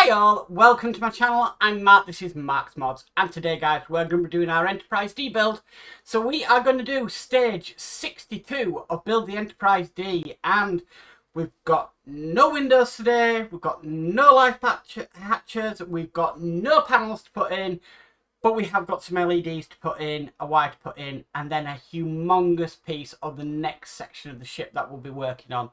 Hi all, welcome to my channel. I'm Mark, this is Mark's Mods, and today guys we're going to be doing our Enterprise D build. So we are going to do stage 62 of Build the Enterprise D, and we've got no windows today, we've got no life hatches, we've got no panels to put in, but we have got some LEDs to put in, a wire to put in, and then a humongous piece of the next section of the ship that we'll be working on,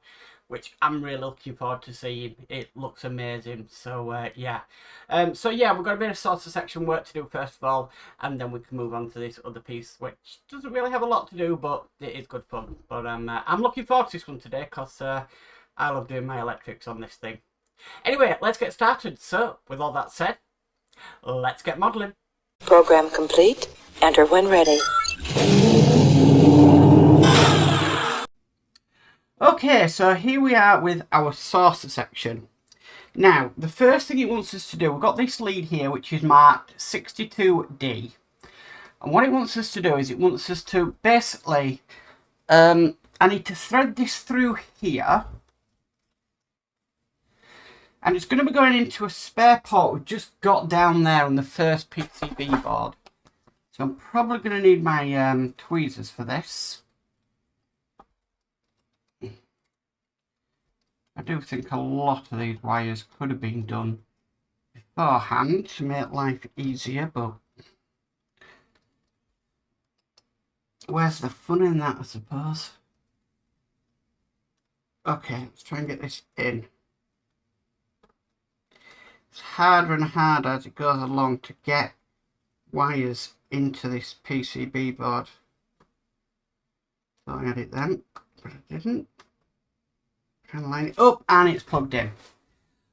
which I'm really looking forward to seeing. It looks amazing. So yeah, we've got a bit of saucer section work to do first of all, and then we can move on to this other piece, which doesn't really have a lot to do, but it is good fun. But I'm looking forward to this one today because I love doing my electrics on this thing. Anyway, let's get started. So with all that said, let's get modelling. Program complete. Enter when ready. Okay, so here we are with our saucer section. Now, the first thing it wants us to do, we've got this lead here which is marked 62D. And what it wants us to do is it wants us to basically, I need to thread this through here. And it's going to be going into a spare port we've just got down there on the first PCB board. So I'm probably going to need my tweezers for this. I do think a lot of these wires could have been done beforehand to make life easier, but where's the fun in that, I suppose? Okay, let's try and get this in. It's harder and harder as it goes along to get wires into this PCB board. So I had it then, but I didn't. Trying to line it up, and it's plugged in.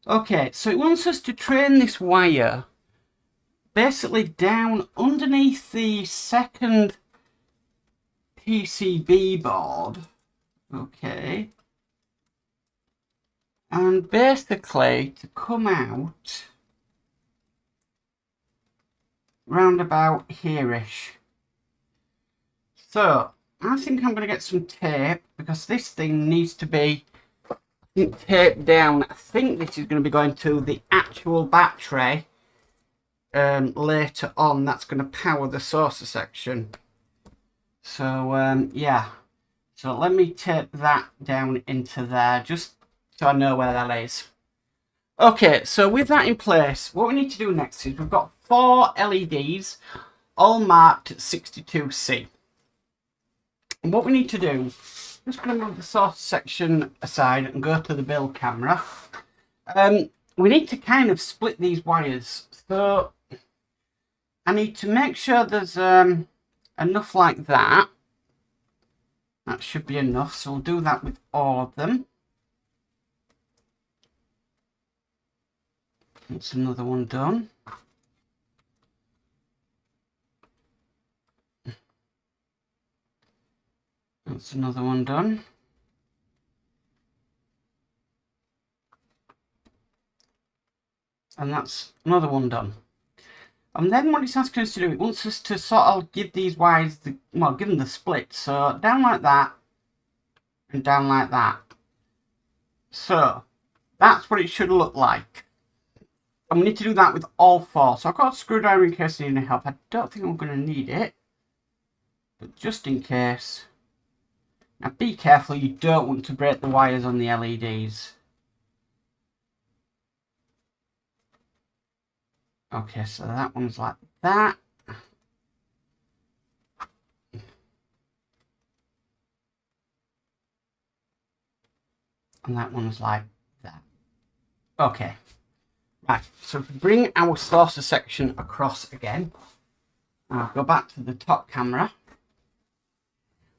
Okay, so it wants us to train this wire basically down underneath the second PCB board. Okay. And basically to come out round about here-ish. So I think I'm going to get some tape because this thing needs to be taped down. I think this is going to be going to the actual battery later on. That's going to power the saucer section. So yeah, so let me tape that down into there just so I know where that is. Okay, so with that in place, what we need to do next is we've got 4 LEDs all marked 62C. And what we need to do, just going to move the saucer section aside and go to the build camera. We need to kind of split these wires. So I need to make sure there's enough like that. That should be enough. So we'll do that with all of them. That's another one done. That's another one done. And that's another one done. And then what it's asking us to do, it wants us to sort of give these wires, give them the split. So down like that and down like that. So that's what it should look like. And we need to do that with all 4. So I've got a screwdriver in case I need any help. I don't think I'm going to need it, but just in case. Now be careful, you don't want to break the wires on the LEDs. Okay, so that one's like that. And that one's like that. Okay. Right, so to bring our saucer section across again, I'll go back to the top camera.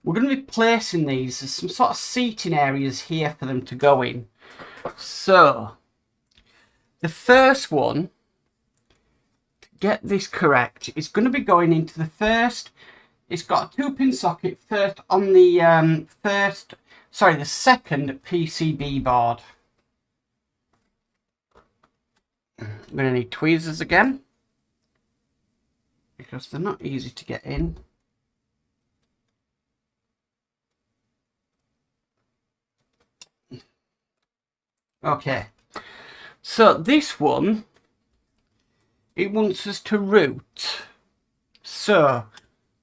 We're going to be placing these as some sort of seating areas here for them to go in. So, the first one, to get this correct, is going to be going into the first, it's got a 2-pin socket first on the the second PCB board. I'm going to need tweezers again, because they're not easy to get in. Okay, so this one it wants us to route. So,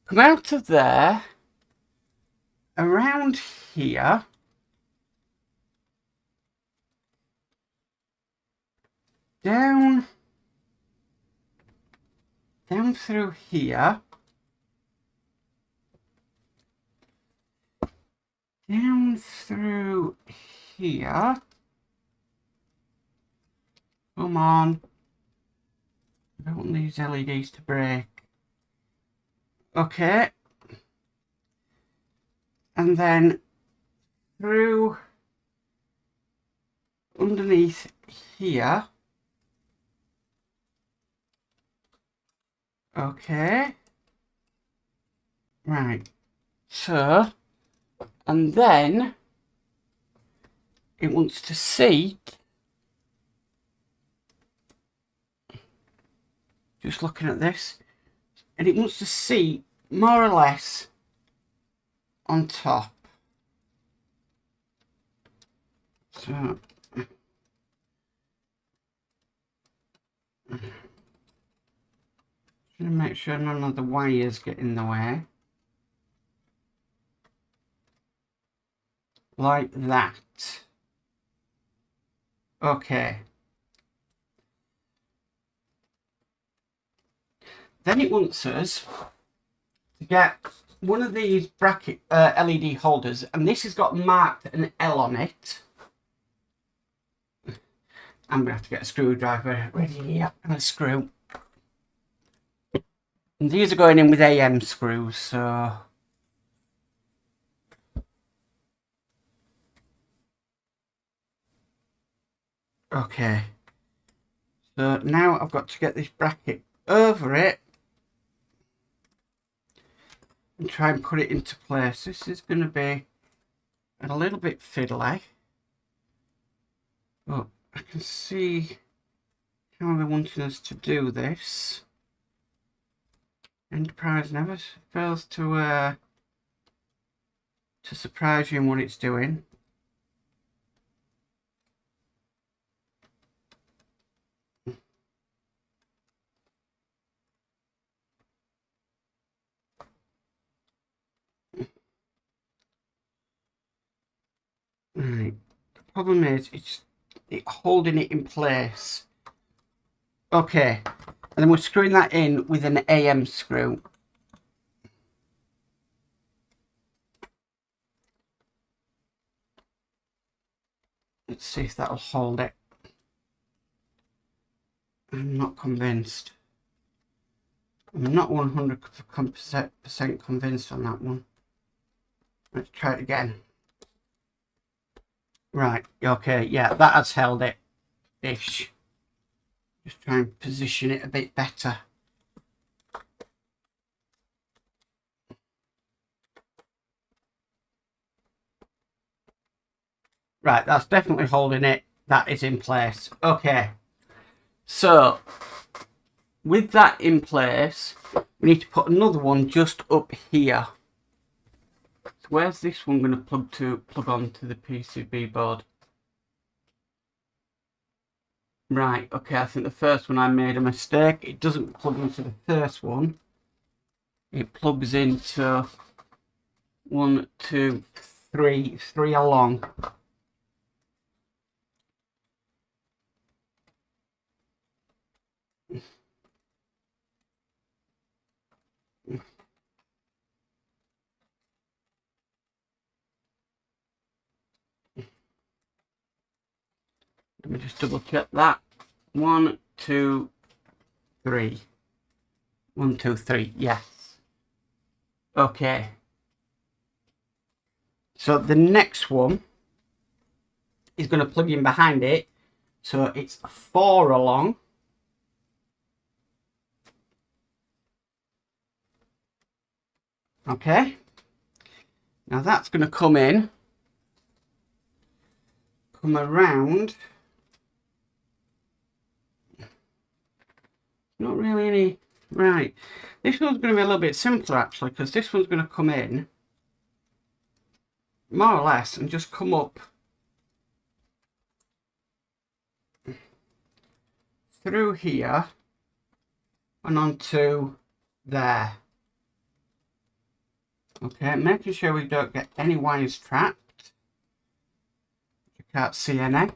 come out of there, around here, down through here, down through here. Come on. I don't want these LEDs to break. Okay. And then through underneath here. Okay. Right. So, and then it wants to seat. Just looking at this. And it wants to seat more or less on top. So, just going to make sure none of the wires get in the way. Like that. Okay. Then it wants us to get one of these bracket LED holders, and this has got marked an L on it. I'm going to have to get a screwdriver ready here and a screw. And these are going in with AM screws, so... Okay. So now I've got to get this bracket over it and try and put it into place. This is going to be a little bit fiddly. But I can see how they're wanting us to do this. Enterprise never fails to surprise you in what it's doing. Right. The problem is it's holding it in place. Okay. And then we're screwing that in with an AM screw. Let's see if that'll hold it. I'm not convinced. I'm not 100% convinced on that one. Let's try it again. Right, okay, yeah, that has held it-ish. Just try and position it a bit better. Right, that's definitely holding it. That is in place. Okay. So, with that in place, we need to put another one just up here. So where's this one going to plug onto the PCB board? Right, okay, I think the first one I made a mistake. It doesn't plug into the first one. It plugs into 1, 2, 3, 3 along. Let me just double check that. 1, 2, 3. 1, 2, 3. Yes. Okay. So the next one is going to plug in behind it. So it's 4 along. Okay. Now that's going to come in. Come around. Not really any... Right. This one's going to be a little bit simpler actually, because this one's going to come in more or less and just come up through here and onto there. Okay, making sure we don't get any wires trapped. You can't see any.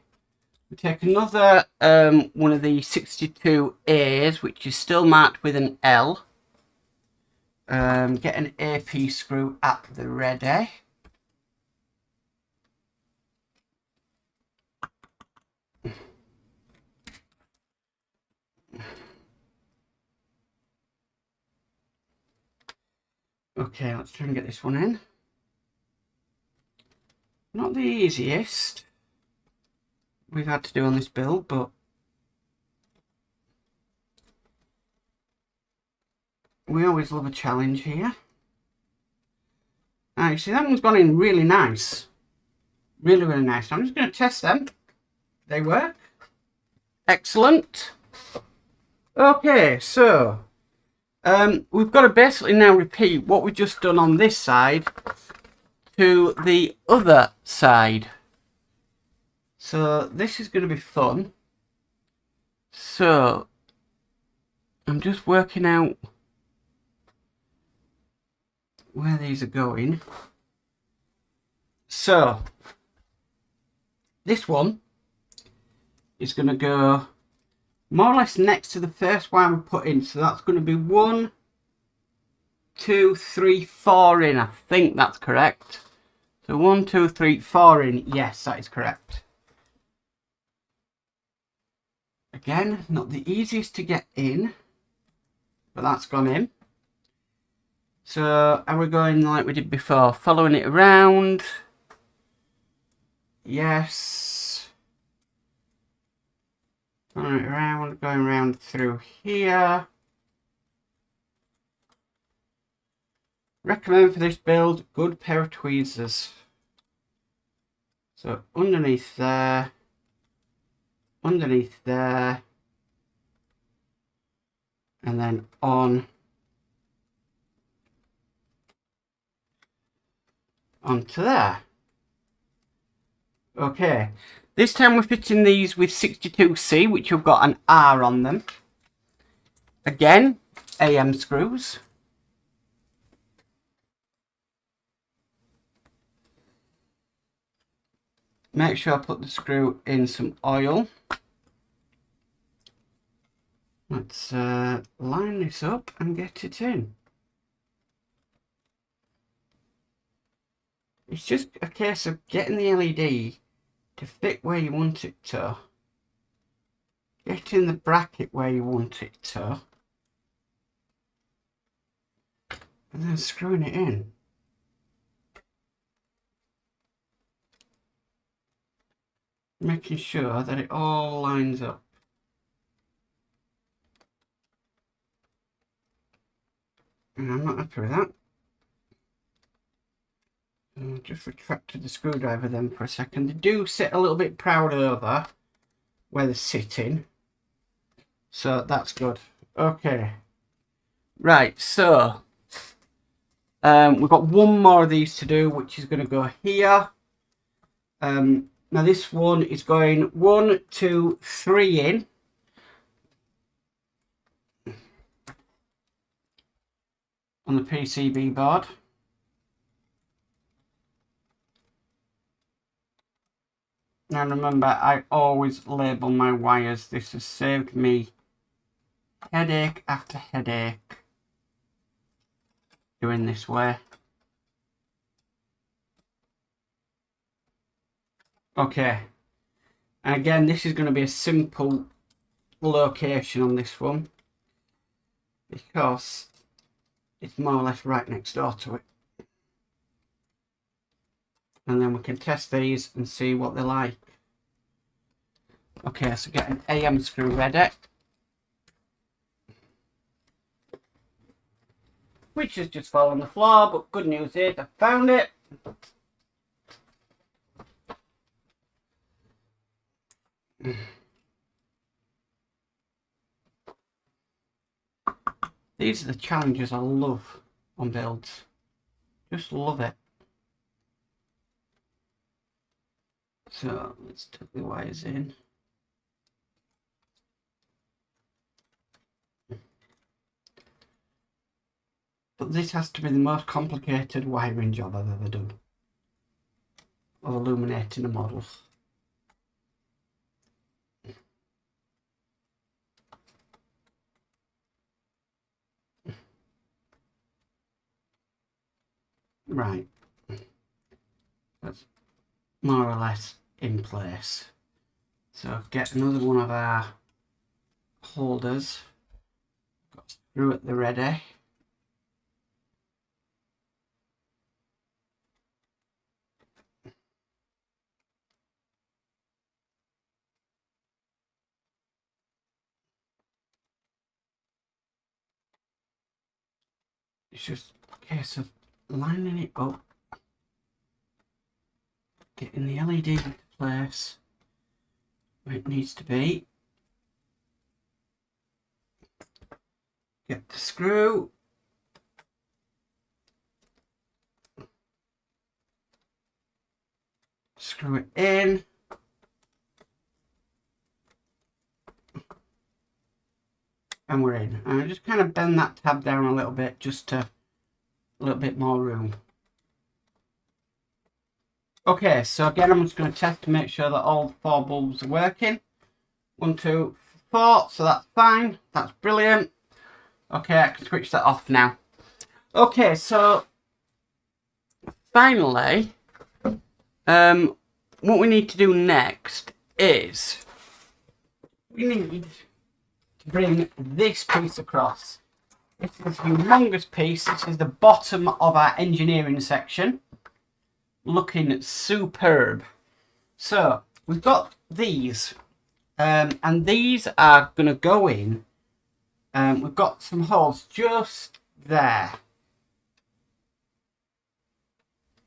We take another one of the 62As, which is still marked with an L. Get an AP screw at the ready. Okay, let's try and get this one in. Not the easiest we've had to do on this build, but we always love a challenge here. Actually, that one's gone in really nice. Really, really nice. I'm just going to test them. They work. Excellent. Okay, so we've got to basically now repeat what we've just done on this side to the other side. So this is going to be fun. So I'm just working out where these are going. So this one is going to go more or less next to the first one we put in. So that's going to be 1, 2, 3, 4 in. I think that's correct. So 1, 2, 3, 4 in. Yes, that is correct. Again, not the easiest to get in, but that's gone in. So are we going like we did before, following it around? Yes. Following it around, going around through here. Recommend for this build, good pair of tweezers. So underneath there, underneath there, and then on onto there. Okay, this time we're fitting these with 62C, which have got an R on them. Again, AM screws. Make sure I put the screw in some oil. Let's line this up and get it in. It's just a case of getting the LED to fit where you want it to. Getting the bracket where you want it to. And then screwing it in. Making sure that it all lines up. And I'm not happy with that. So just retracted the screwdriver then for a second. They do sit a little bit proud over where they're sitting. So that's good. Okay. Right, so we've got one more of these to do, which is going to go here. Now this one is going 1, 2, 3 in. On the PCB board. Now remember, I always label my wires. This has saved me headache after headache doing this way. Okay, and again, this is going to be a simple location on this one because it's more or less right next door to it. And then we can test these and see what they're like. Okay, so get an AM screw ready. Which has just fallen on the floor, but good news is I found it. These are the challenges I love on builds. Just love it. So let's tuck the wires in. But this has to be the most complicated wiring job I've ever done of illuminating a model. Right, that's more or less in place. So get another one of our holders, got screw at the ready. It's just a case of lining it up, getting the LED into place where it needs to be. Get the screw. Screw it in. And we're in. And I just kind of bend that tab down a little bit just to a little bit more room. Okay, so again I'm just going to test to make sure that all 4 bulbs are working. 1, 2, 4, so that's fine. That's brilliant. Okay, I can switch that off now. Okay, so finally, what we need to do next is we need to bring this piece across. This is a humongous piece. This is the bottom of our engineering section. Looking superb. So we've got these, and these are going to go in. We've got some holes just there.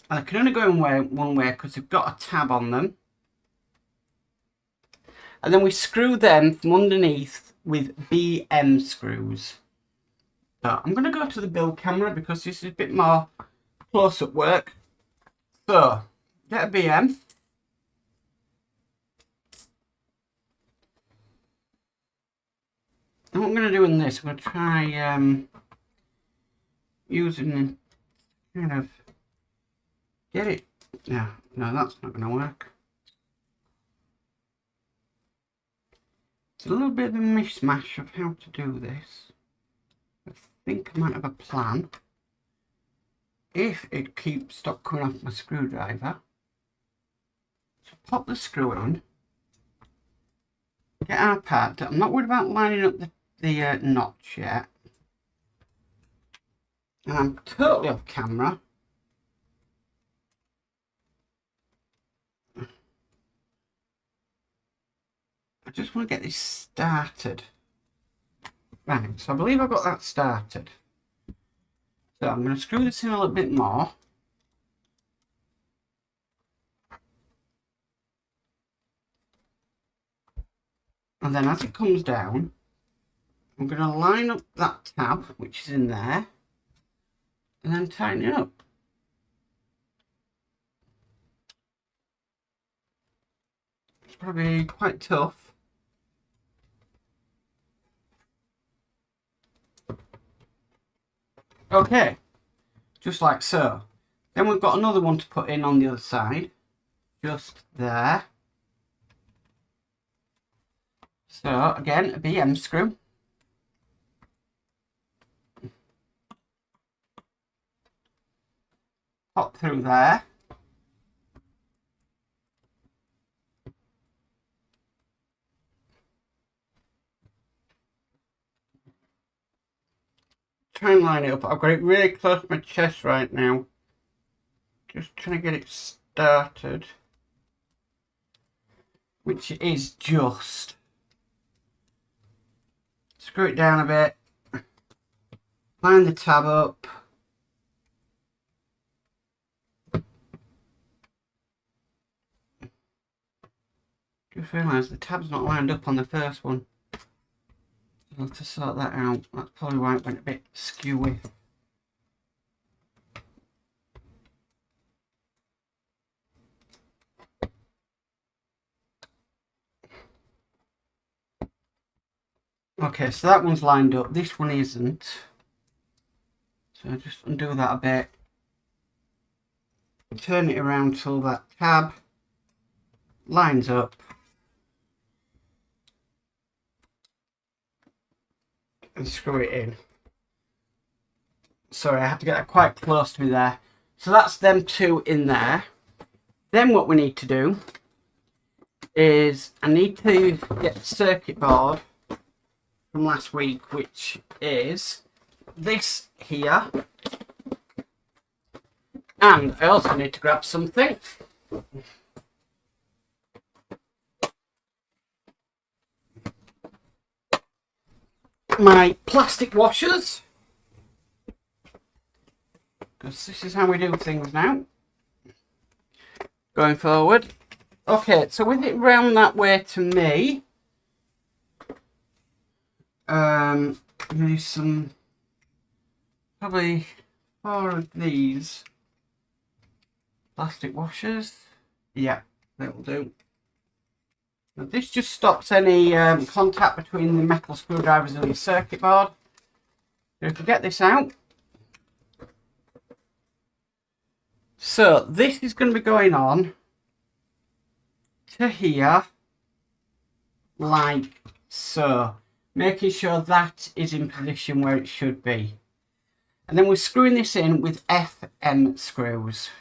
And I can only go in one way because they've got a tab on them. And then we screw them from underneath with BM screws. So I'm going to go to the build camera because this is a bit more close-up work. So, get a BM. And what I'm going to do in this, I'm going to try using kind of get it. Yeah, no, that's not going to work. It's a little bit of a mishmash of how to do this. I think I might have a plan. If it keeps stop coming off my screwdriver, so pop the screw in, get our part. I'm not worried about lining up the notch yet, and I'm totally off camera. I just want to get this started. Right, so I believe I've got that started. So I'm going to screw this in a little bit more. And then as it comes down, I'm going to line up that tab, which is in there, and then tighten it up. It's probably quite tough. Okay, just like so. Then we've got another one to put in on the other side, just there. So again, a BM screw. Pop through there. Try and line it up. I've got it really close to my chest right now. Just trying to get it started. Which it is just. Screw it down a bit. Line the tab up. Just realised the tab's not lined up on the first one. I'll have to sort that out. That's probably why it went a bit skewy. Okay, so that one's lined up. This one isn't. So just undo that a bit. Turn it around till that tab lines up. And screw it in. Sorry, I have to get that quite close to me there. So that's them two in there. Then what we need to do is I need to get the circuit board from last week, which is this here. And I also need to grab something. My plastic washers. Because this is how we do things now. Going forward. Okay, so with it round that way to me, maybe some, probably 4 of these plastic washers. Yeah, that will do. Now this just stops any contact between the metal screwdrivers and the circuit board. So if we get this out. So this is going to be going on to here, like so. Making sure that is in position where it should be. And then we're screwing this in with FM screws.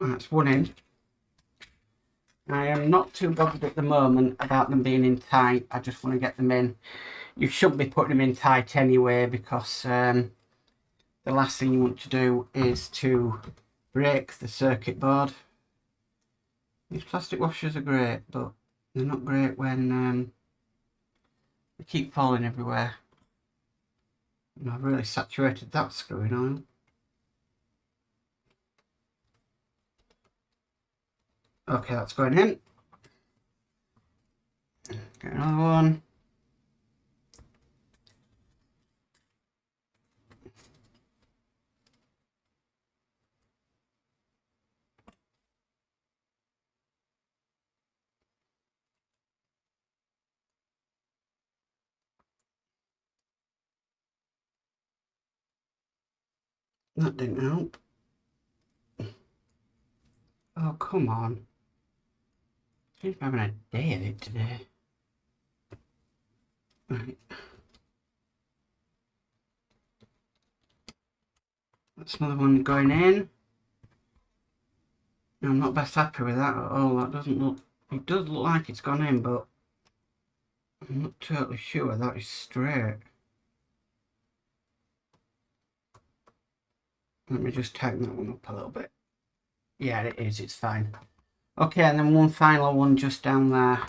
That's one in. I am not too bothered at the moment about them being in tight. I just want to get them in. You should be putting them in tight anyway, because the last thing you want to do is to break the circuit board. These plastic washers are great, but they're not great when they keep falling everywhere. And I've really saturated that screwing oil. Okay, that's going in. Get another one. That didn't help. Oh, come on. Seems I'm having a day of it today. Right. That's another one going in. I'm not best happy with that at all. That doesn't look... It does look like it's gone in, but I'm not totally sure that is straight. Let me just tighten that one up a little bit. Yeah, it is. It's fine. Okay, and then one final one just down there.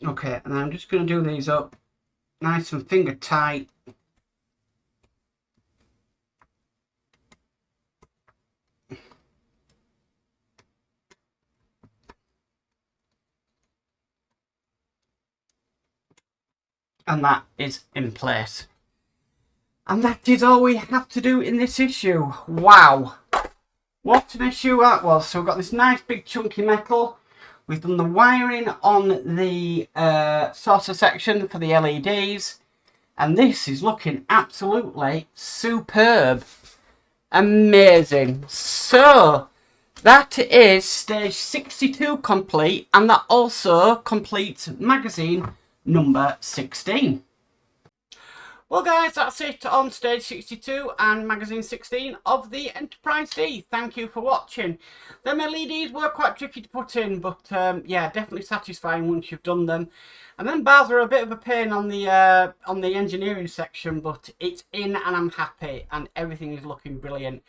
Okay, and I'm just going to do these up nice and finger tight. And that is in place. And that is all we have to do in this issue. Wow. What an issue that was. So we've got this nice big chunky metal. We've done the wiring on the saucer section for the LEDs. And this is looking absolutely superb. Amazing. So that is stage 62 complete. And that also completes magazine number 16. Well guys, that's it on stage 62 and magazine 16 of the Enterprise D. Thank you for watching. Them LEDs were quite tricky to put in, but yeah, definitely satisfying once you've done them. And then bars are a bit of a pain on the engineering section, but it's in and I'm happy and everything is looking brilliant.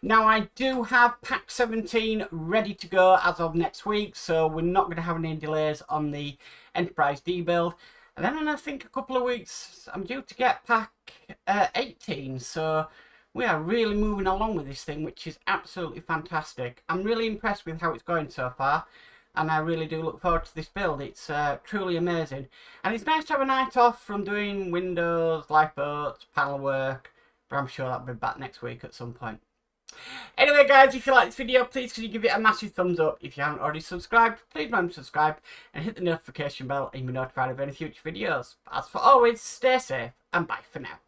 Now I do have pack 17 ready to go as of next week, so we're not going to have any delays on the Enterprise D build. And then in I think a couple of weeks, I'm due to get pack 18. So we are really moving along with this thing, which is absolutely fantastic. I'm really impressed with how it's going so far. And I really do look forward to this build. It's truly amazing. And it's nice to have a night off from doing windows, lifeboats, panel work. But I'm sure I'll be back next week at some point. Anyway guys, if you like this video, please could you give it a massive thumbs up. If you haven't already subscribed, please remember to subscribe and hit the notification bell and you'll be notified of any future videos. As for always, stay safe and bye for now.